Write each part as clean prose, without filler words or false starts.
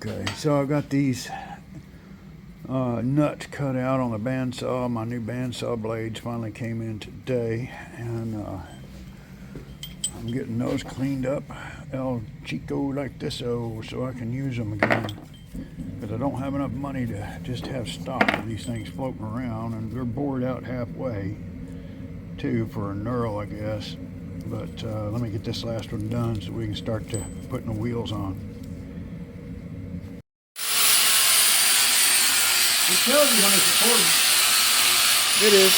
Okay, so I got these nuts cut out on the bandsaw. My new bandsaw blades finally came in today, and I'm getting those cleaned up El Chico like this, so I can use them again. Because I don't have enough money to just have stock of these things floating around, and they're bored out halfway too for a knurl, I guess. But let me get this last one done so we can start to putting the wheels on. It tells you when it's recording. It is.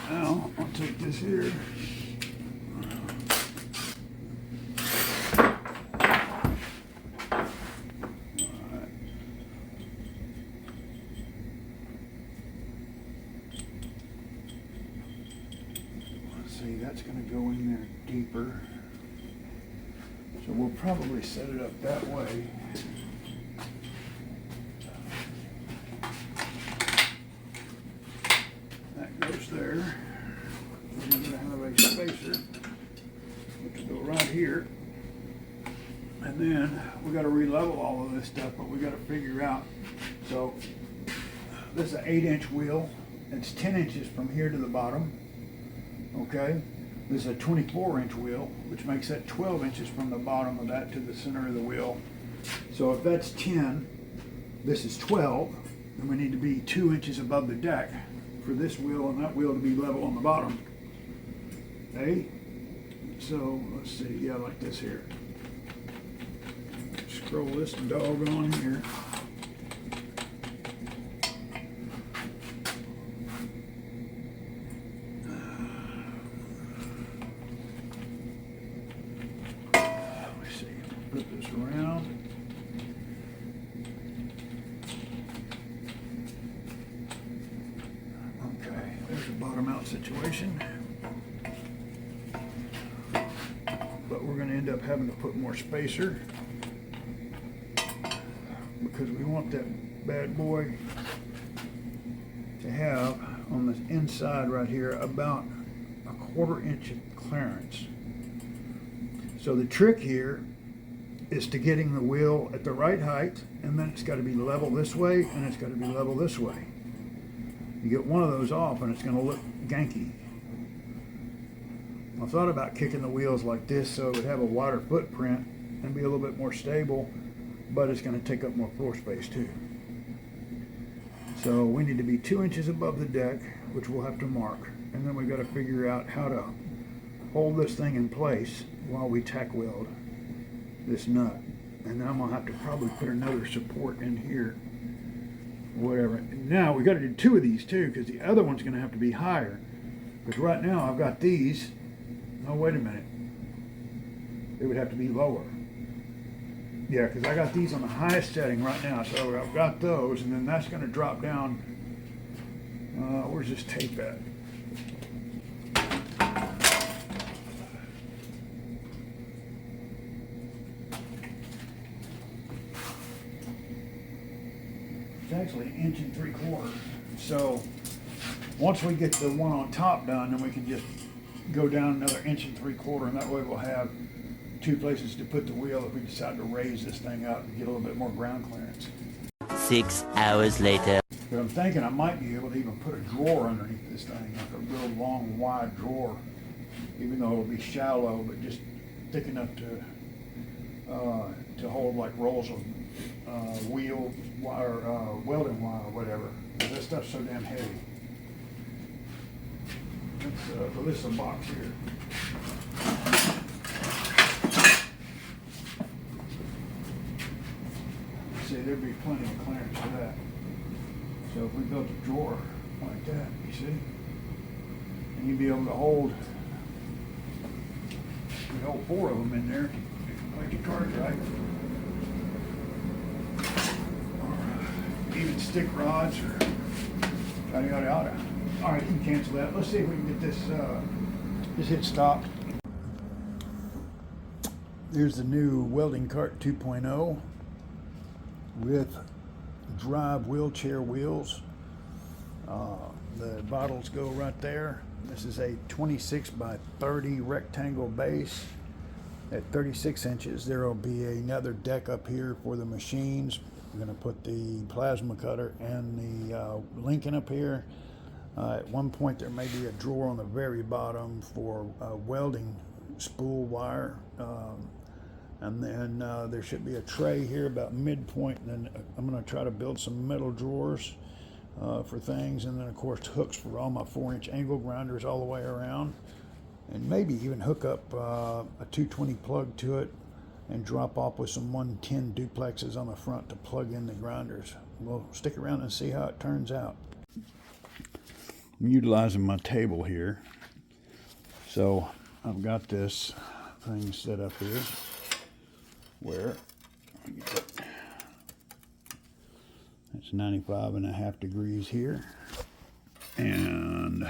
Now I'll take this here. See, that's going to go in there deeper. So we'll probably set it up that way. That goes there. We're going to have a spacer, which will go right here. And then we got to re-level all of this stuff, but we got to figure out. So this is an 8-inch wheel. It's 10 inches from here to the bottom. Okay, this is a 24-inch wheel, which makes that 12 inches from the bottom of that to the center of the wheel. So if that's 10, this is 12, then we need to be 2 inches above the deck for this wheel and that wheel to be level on the bottom. Okay, so let's see, yeah, like this here. Scroll this dog on here. Flip this around. Okay, there's a bottom out situation. But we're going to end up having to put more spacer because we want that bad boy to have on this inside right here about a 1/4 inch of clearance. So the trick here is to getting the wheel at the right height, and then it's got to be level this way and it's got to be level this way. You get one of those off and it's going to look ganky. I thought about kicking the wheels like this so it would have a wider footprint and be a little bit more stable, but it's going to take up more floor space too. So we need to be 2 inches above the deck, which we'll have to mark, and then we got to figure out how to hold this thing in place while we tack weld this nut. And then I'm gonna have to probably put another support in here, whatever. Now we got to do 2 of these too, because the other one's gonna have to be higher, because right now I've got these. Oh, wait a minute, they would have to be lower. Yeah, because I got these on the highest setting right now, so I've got those, and then that's going to drop down. Where's this tape at? It's actually 1 3/4 inches. So once we get the one on top done, then we can just go down another 1 3/4 inches, and that way we'll have 2 places to put the wheel if we decide to raise this thing up and get a little bit more ground clearance. 6 hours later. But I'm thinking I might be able to even put a drawer underneath this thing, like a real long, wide drawer, even though it'll be shallow, but just thick enough to hold like rolls of wheel wire, welding wire, or whatever. That stuff's so damn heavy. So this is a box here. See, there'd be plenty of clearance for that. So if we built a drawer like that, you see, and you'd be able to hold, you hold 4 of them in there if you play your cards right. Or even stick rods or yada yada yada. All right, you can cancel that. Let's see if we can get this. Just hit stop. Here's the new Welding Cart 2.0 with drive wheelchair wheels. The bottles go right there. This is a 26 by 30 rectangle base. At 36 inches, there will be another deck up here for the machines. We're going to put the plasma cutter and the Lincoln up here. At one point, there may be a drawer on the very bottom for welding spool wire. And then there should be a tray here about midpoint. And then I'm going to try to build some metal drawers for things. And then, of course, hooks for all my 4-inch angle grinders all the way around. And maybe even hook up a 220 plug to it and drop off with some 110 duplexes on the front to plug in the grinders. We'll stick around and see how it turns out. I'm utilizing my table here. So I've got this thing set up here where it's 95.5 degrees here and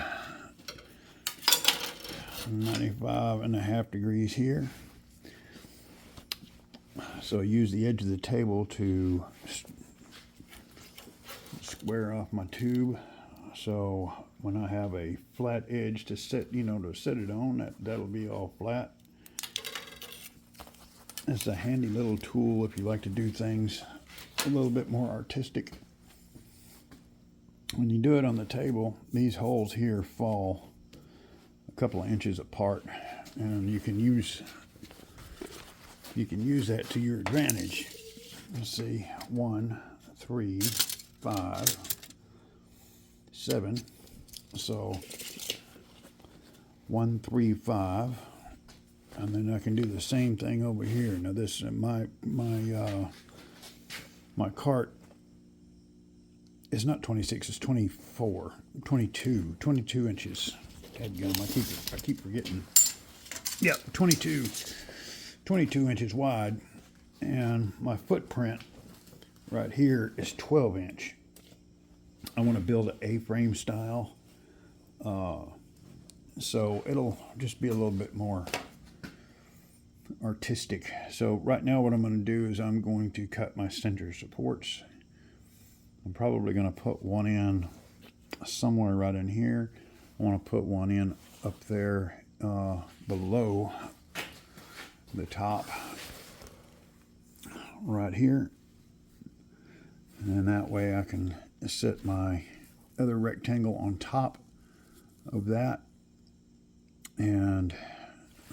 95.5 degrees here. So I use the edge of the table to square off my tube. So when I have a flat edge to set, to set it on, that'll be all flat. It's a handy little tool if you like to do things a little bit more artistic. When you do it on the table, these holes here fall a couple of inches apart, and you can use that to your advantage. Let's see, 1, 3, 5, 7. So 1, 3, 5, and then I can do the same thing over here. Now this my cart is not 26, it's 24, 22 inches. Dadgum, I keep forgetting. Yep, 22 inches wide, and my footprint right here is 12 inch. I want to build an A-frame style, so it'll just be a little bit more artistic. So right now what I'm going to do is I'm going to cut my center supports. I'm probably going to put one in somewhere right in here. I want to put one in up there below the top right here, and that way I can set my other rectangle on top of that. And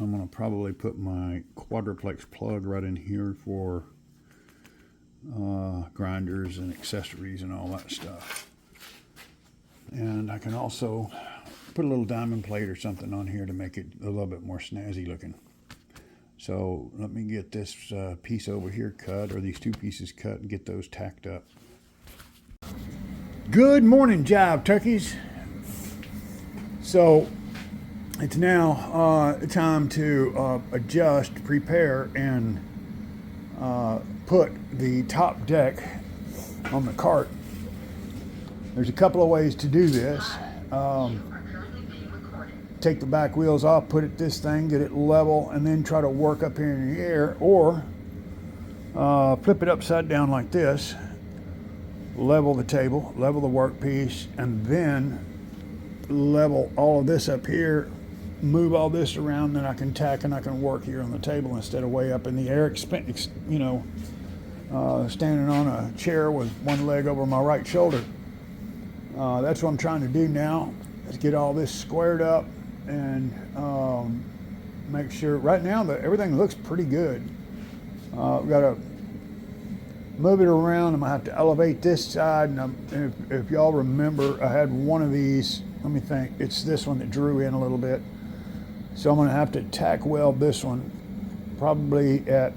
I'm going to probably put my quadruplex plug right in here for grinders and accessories and all that stuff. And I can also put a little diamond plate or something on here to make it a little bit more snazzy looking. So let me get this piece over here cut, or these two pieces cut, and get those tacked up. Good morning, jive turkeys. So it's now time to adjust, prepare, and put the top deck on the cart. There's a couple of ways to do this. Take the back wheels off, put it this thing, get it level, and then try to work up here in the air, or flip it upside down like this, level the table, level the workpiece, and then level all of this up here, move all this around, then I can tack and I can work here on the table instead of way up in the air, standing on a chair with one leg over my right shoulder. That's what I'm trying to do now, is get all this squared up and make sure. Right now that everything looks pretty good. We've got to move it around. I'm gonna have to elevate this side, and if y'all remember, I had one of these. Let me think. It's this one that drew in a little bit, so I'm gonna have to tack weld this one probably at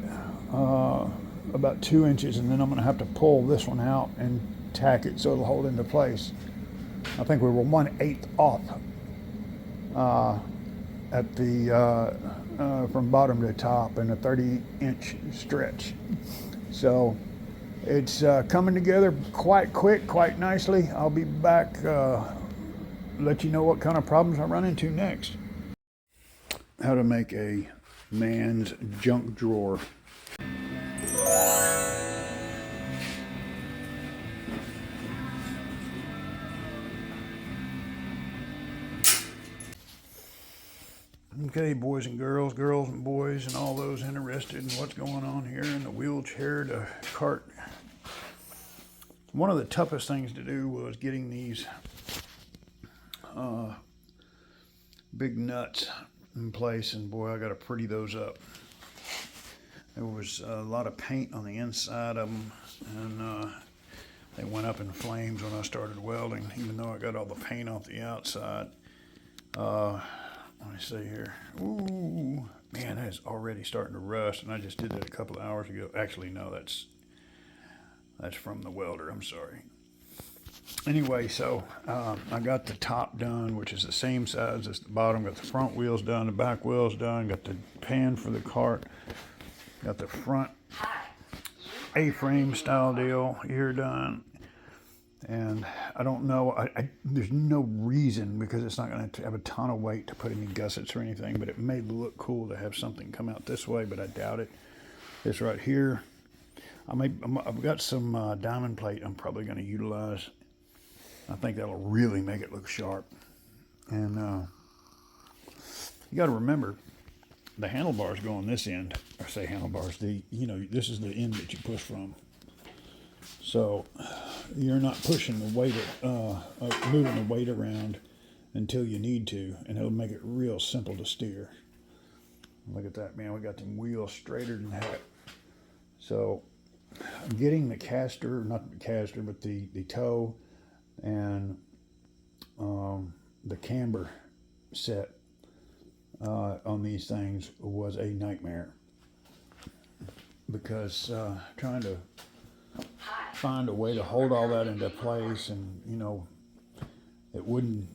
about 2 inches, and then I'm gonna have to pull this one out and tack it so it'll hold into place. I think we were 1/8 off at the from bottom to top in a 30-inch stretch. So it's coming together quite quick, quite nicely. I'll be back, let you know what kind of problems I run into next. How to make a man's junk drawer. Okay, boys and girls, girls and boys, and all those interested in what's going on here in the wheelchair to cart. One of the toughest things to do was getting these big nuts in place, and boy, I got to pretty those up. There was a lot of paint on the inside of them, and they went up in flames when I started welding, even though I got all the paint off the outside. Let me see here. Ooh, man, that is already starting to rust, and I just did that a couple of hours ago. Actually, no, that's from the welder. I'm sorry. Anyway, so I got the top done, which is the same size as the bottom. Got the front wheels done, the back wheels done. Got the pan for the cart. Got the front A-frame style deal here done. And I don't know, there's no reason, because it's not going to have a ton of weight, to put any gussets or anything, but it may look cool to have something come out this way, but I doubt it. This right here, I've got some diamond plate I'm probably going to utilize. I think that'll really make it look sharp. And you got to remember, the handlebars go on this end. I say handlebars, this is the end that you push from. So you're not pushing the weight, moving the weight around until you need to, and it'll make it real simple to steer. Look at that, man. We got them wheels straighter than heck. So getting the caster, not the caster, but the toe and the camber set on these things was a nightmare, because trying to find a way to hold all that into place, and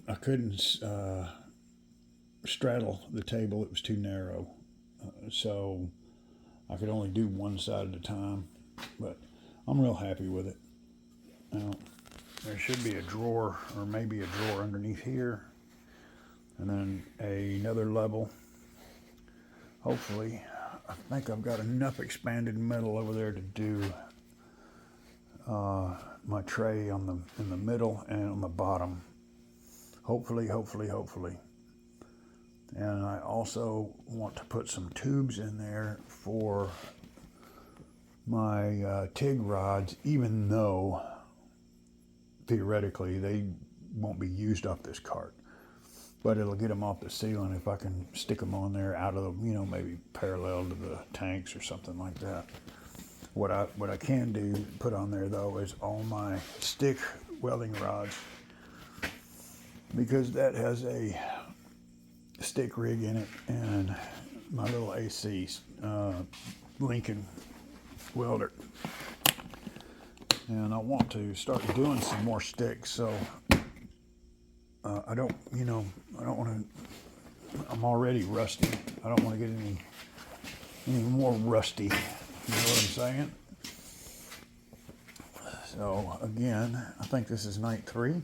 I couldn't straddle the table. It was too narrow, so I could only do one side at a time, but I'm real happy with it. Now, there should be a drawer, or maybe a drawer underneath here, and then another level. Hopefully, I think I've got enough expanded metal over there to do my tray in the middle and on the bottom. Hopefully. And I also want to put some tubes in there for my TIG rods, even though theoretically they won't be used off this cart, but it'll get them off the ceiling if I can stick them on there out of the, maybe parallel to the tanks or something like that. What I can do, put on there though, is all my stick welding rods, because that has a stick rig in it, and my little AC Lincoln welder. And I want to start doing some more sticks, so I don't want to, I'm already rusty. I don't want to get any more rusty. You know what I'm saying? So again, I think this is night 3.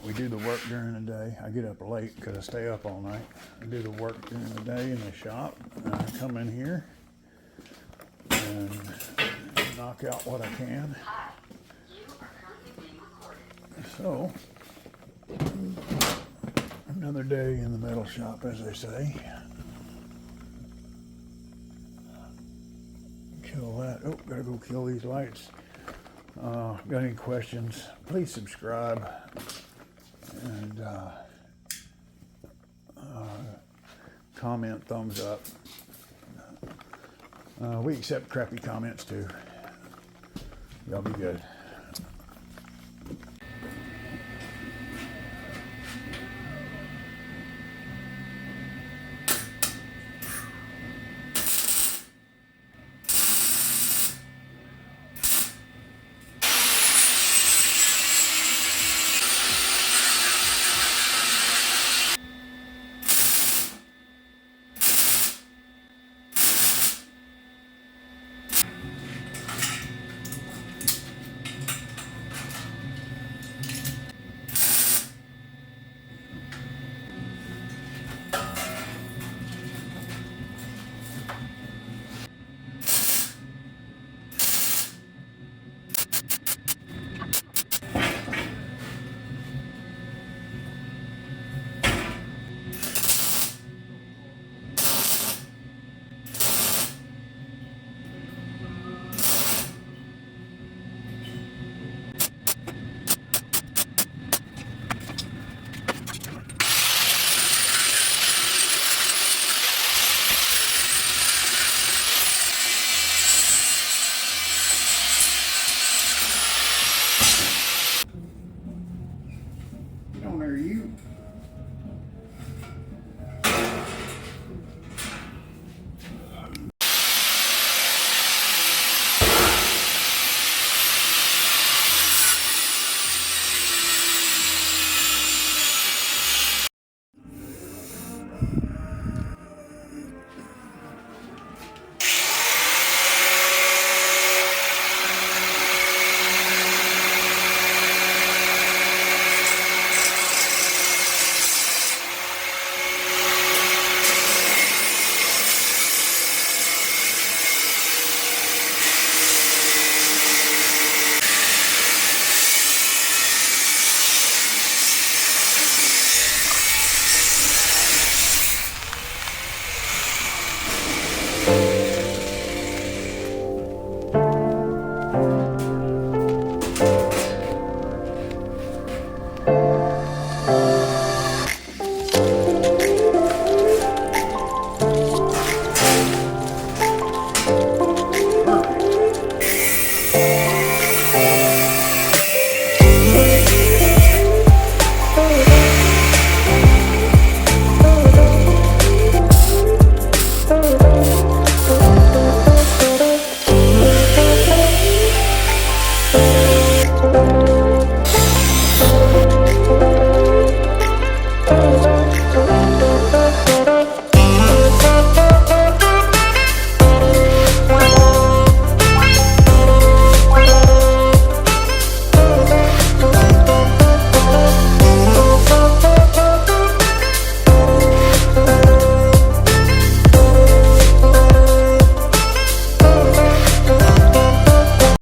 We do the work during the day. I get up late because I stay up all night. I do the work during the day in the shop, and I come in here and knock out what I can. So, another day in the metal shop, as they say. Kill that. Oh, gotta go kill these lights. Got any questions? Please subscribe and comment, thumbs up. We accept crappy comments too. Y'all be good.